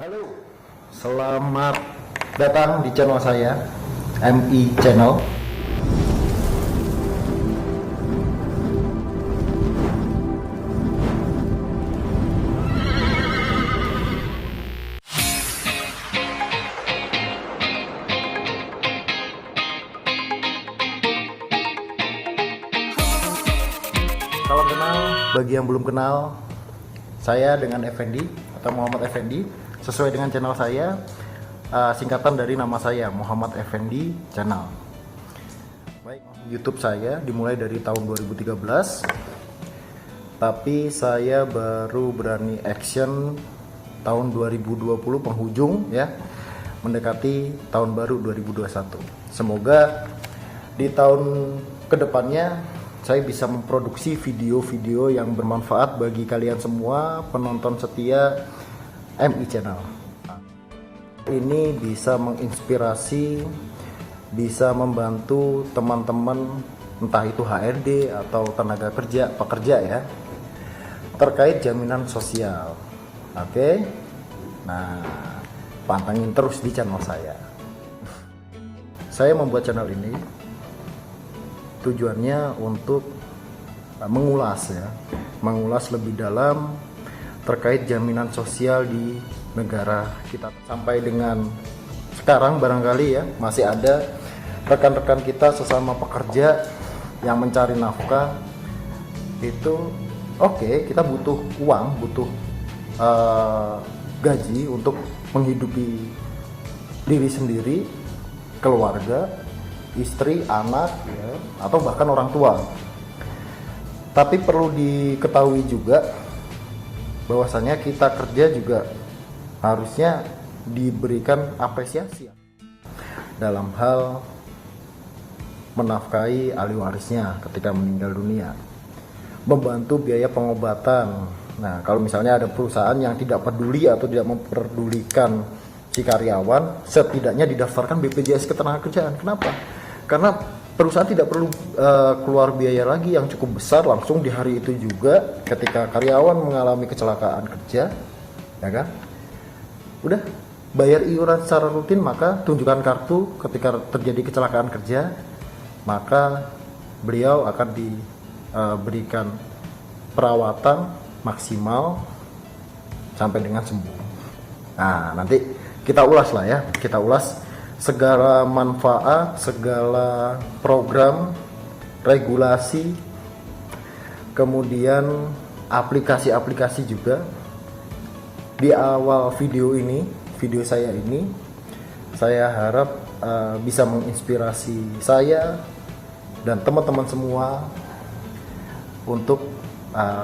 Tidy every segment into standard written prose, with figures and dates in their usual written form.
Halo, selamat datang di channel saya, MI Channel. Salam kenal bagi yang belum kenal, saya dengan Effendi atau Muhammad Effendi. Sesuai dengan channel saya, singkatan dari nama saya, Muhammad Effendi Channel. Baik, YouTube saya dimulai dari tahun 2013, tapi saya baru berani action tahun 2020 penghujung ya, mendekati tahun baru 2021. Semoga di tahun kedepannya saya bisa memproduksi video-video yang bermanfaat bagi kalian semua penonton setia MI Channel. Ini bisa menginspirasi, bisa membantu teman-teman entah itu HRD atau tenaga kerja, pekerja ya, terkait jaminan sosial. Oke. Nah, pantengin terus di channel saya. Saya membuat channel ini tujuannya untuk mengulas lebih dalam terkait jaminan sosial di negara kita. Sampai dengan sekarang barangkali ya masih ada rekan-rekan kita sesama pekerja yang mencari nafkah itu kita butuh uang, butuh gaji untuk menghidupi diri sendiri, keluarga, istri, anak ya, atau bahkan orang tua. Tapi perlu diketahui juga bahwasanya kita kerja juga harusnya diberikan apresiasi dalam hal menafkahi ahli warisnya ketika meninggal dunia, membantu biaya pengobatan. Nah, kalau misalnya ada perusahaan yang tidak peduli atau tidak memperdulikan si karyawan, setidaknya didaftarkan BPJS Ketenagakerjaan. Kenapa? Karena perusahaan tidak perlu keluar biaya lagi yang cukup besar langsung di hari itu juga ketika karyawan mengalami kecelakaan kerja, ya kan? Udah bayar iuran secara rutin, maka tunjukkan kartu ketika terjadi kecelakaan kerja, maka beliau akan diberikan perawatan maksimal sampai dengan sembuh. Nah, nanti kita ulas lah ya, kita ulas segala manfaat, segala program, regulasi, kemudian aplikasi-aplikasi juga. Di awal video saya ini, saya harap bisa menginspirasi saya dan teman-teman semua untuk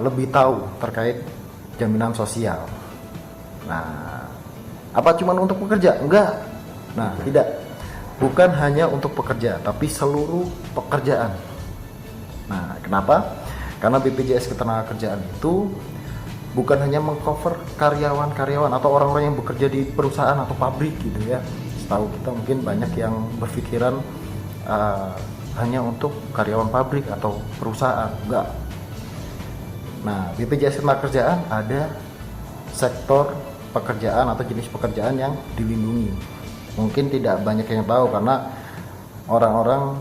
lebih tahu terkait jaminan sosial. Nah, apa cuma untuk pekerja? Enggak. Nah, tidak. Bukan hanya untuk pekerja, tapi seluruh pekerjaan. Nah, kenapa? Karena BPJS Ketenagakerjaan itu bukan hanya mengcover karyawan-karyawan atau orang-orang yang bekerja di perusahaan atau pabrik gitu ya. Setahu kita mungkin banyak yang berpikiran hanya untuk karyawan pabrik atau perusahaan. Enggak. Nah, BPJS Ketenagakerjaan ada sektor pekerjaan atau jenis pekerjaan yang dilindungi. Mungkin tidak banyak yang tahu karena orang-orang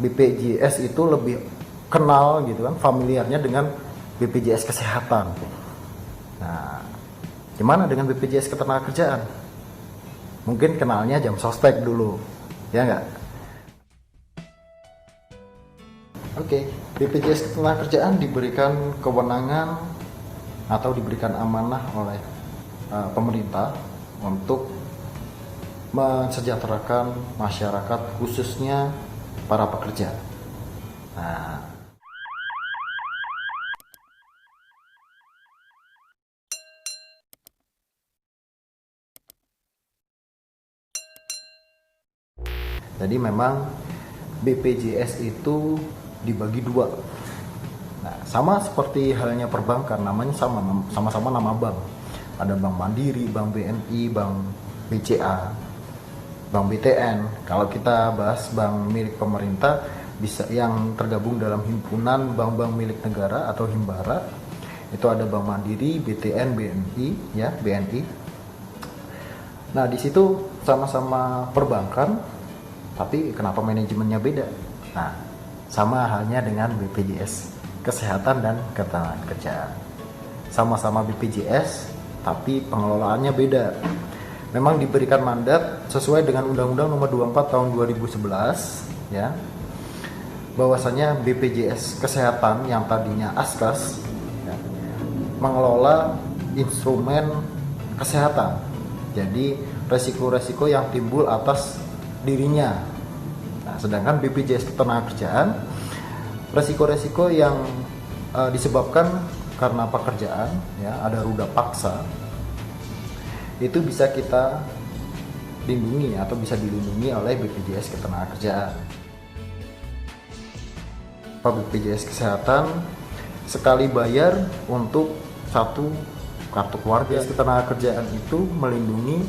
BPJS itu lebih kenal gitu kan, familiarnya dengan BPJS Kesehatan. Nah, gimana dengan BPJS Ketenagakerjaan? Mungkin kenalnya jam sostek dulu, ya nggak? Oke, BPJS Ketenagakerjaan diberikan kewenangan atau diberikan amanah oleh pemerintah untuk mensejahterakan masyarakat, khususnya para pekerja. Nah, jadi memang BPJS itu dibagi dua. Nah, sama seperti halnya perbankan, namanya sama-sama nama bank. Ada Bank Mandiri, Bank BNI, Bank BCA, Bank BTN. Kalau kita bahas bank milik pemerintah, bisa yang tergabung dalam himpunan bank-bank milik negara atau Himbara. Itu ada Bank Mandiri, BTN, BNI ya, BNI. Nah, di situ sama-sama perbankan, tapi kenapa manajemennya beda? Nah, sama halnya dengan BPJS Kesehatan dan Ketenagakerjaan. Sama-sama BPJS, tapi pengelolaannya beda. Memang diberikan mandat sesuai dengan Undang-Undang Nomor 24 Tahun 2011, ya, bahwasanya BPJS Kesehatan yang tadinya Askas, ya, mengelola instrumen kesehatan. Jadi resiko-resiko yang timbul atas dirinya. Nah, sedangkan BPJS Ketenagakerjaan, resiko-resiko yang disebabkan karena pekerjaan, ya, ada ruda paksa, itu bisa kita lindungi atau bisa dilindungi oleh BPJS Ketenagakerjaan. BPJS Kesehatan sekali bayar untuk satu kartu keluarga. Ketenagakerjaan itu melindungi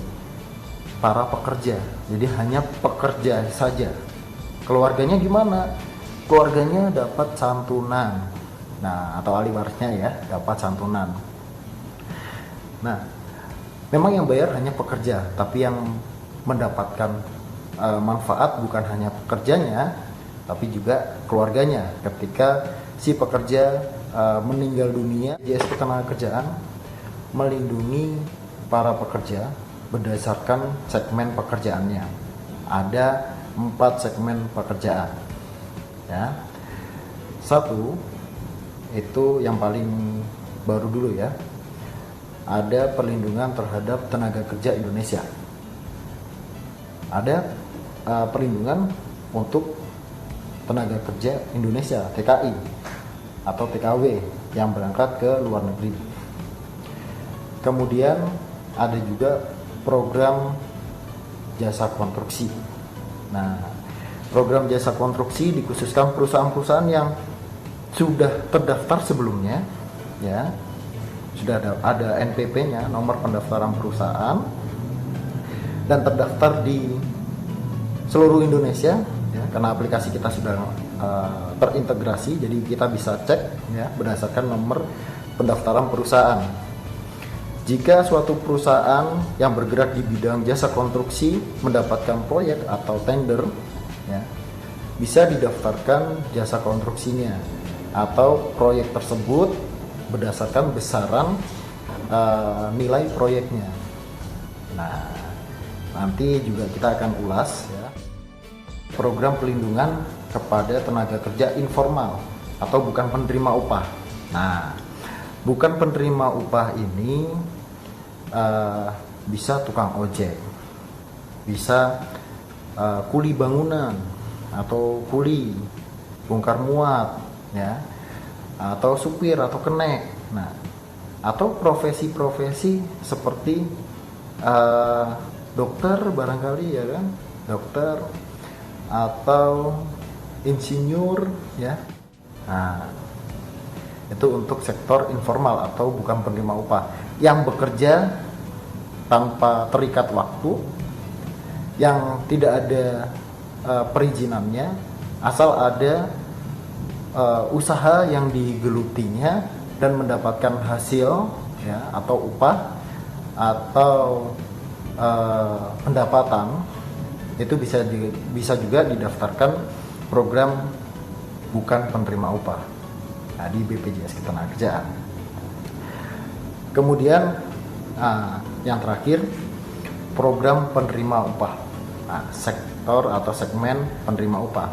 para pekerja, jadi hanya pekerja saja. Keluarganya gimana? Keluarganya dapat santunan, nah, atau ahli warisnya ya dapat santunan. Nah, memang yang bayar hanya pekerja, tapi yang mendapatkan manfaat bukan hanya pekerjanya, tapi juga keluarganya. Ketika si pekerja meninggal dunia, BPJS Ketenagakerjaan melindungi para pekerja berdasarkan segmen pekerjaannya. Ada 4 segmen pekerjaan, ya. Satu, itu yang paling baru dulu ya, ada perlindungan terhadap tenaga kerja Indonesia. Ada perlindungan untuk tenaga kerja Indonesia, TKI atau TKW yang berangkat ke luar negeri. Kemudian ada juga program jasa konstruksi. Nah, program jasa konstruksi dikhususkan perusahaan-perusahaan yang sudah terdaftar sebelumnya, ya, sudah ada NPP-nya, nomor pendaftaran perusahaan, dan terdaftar di seluruh Indonesia, ya, karena aplikasi kita sudah terintegrasi, jadi kita bisa cek, ya, berdasarkan nomor pendaftaran perusahaan. Jika suatu perusahaan yang bergerak di bidang jasa konstruksi mendapatkan proyek atau tender, ya, bisa didaftarkan jasa konstruksinya atau proyek tersebut berdasarkan besaran nilai proyeknya. Nah, nanti juga kita akan ulas, ya, program pelindungan kepada tenaga kerja informal atau bukan penerima upah. Nah, bukan penerima upah ini bisa tukang ojek, bisa kuli bangunan atau kuli bongkar muat, ya, atau supir atau kenek. Nah, atau profesi-profesi seperti dokter barangkali, ya kan, dokter atau insinyur, ya. Nah, itu untuk sektor informal atau bukan penerima upah yang bekerja tanpa terikat waktu, yang tidak ada perizinannya, asal ada usaha yang digelutinya dan mendapatkan hasil, ya, atau upah atau pendapatan, itu bisa juga didaftarkan program bukan penerima upah, nah, di BPJS Ketenagakerjaan. Kemudian yang terakhir, program penerima upah, nah, sektor atau segmen penerima upah.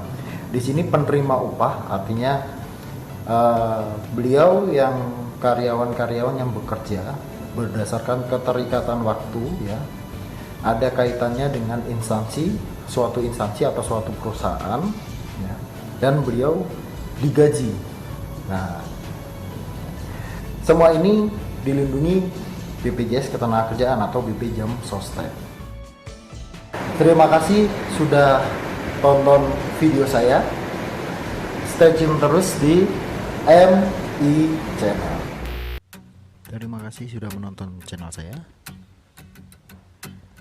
Di sini penerima upah artinya beliau yang karyawan-karyawan yang bekerja berdasarkan keterikatan waktu, ya, ada kaitannya dengan suatu instansi atau suatu perusahaan, ya, dan beliau digaji. Nah, semua ini dilindungi BPJS Ketenagakerjaan atau BPJM Sostek. Terima kasih sudah tonton video saya. Stay tune terus di MI Channel. Terima kasih sudah menonton channel saya.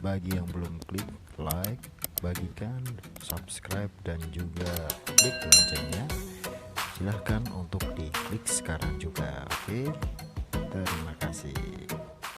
Bagi yang belum klik like, bagikan, subscribe, dan juga klik loncengnya, silahkan untuk diklik sekarang juga. Oke, terima kasih.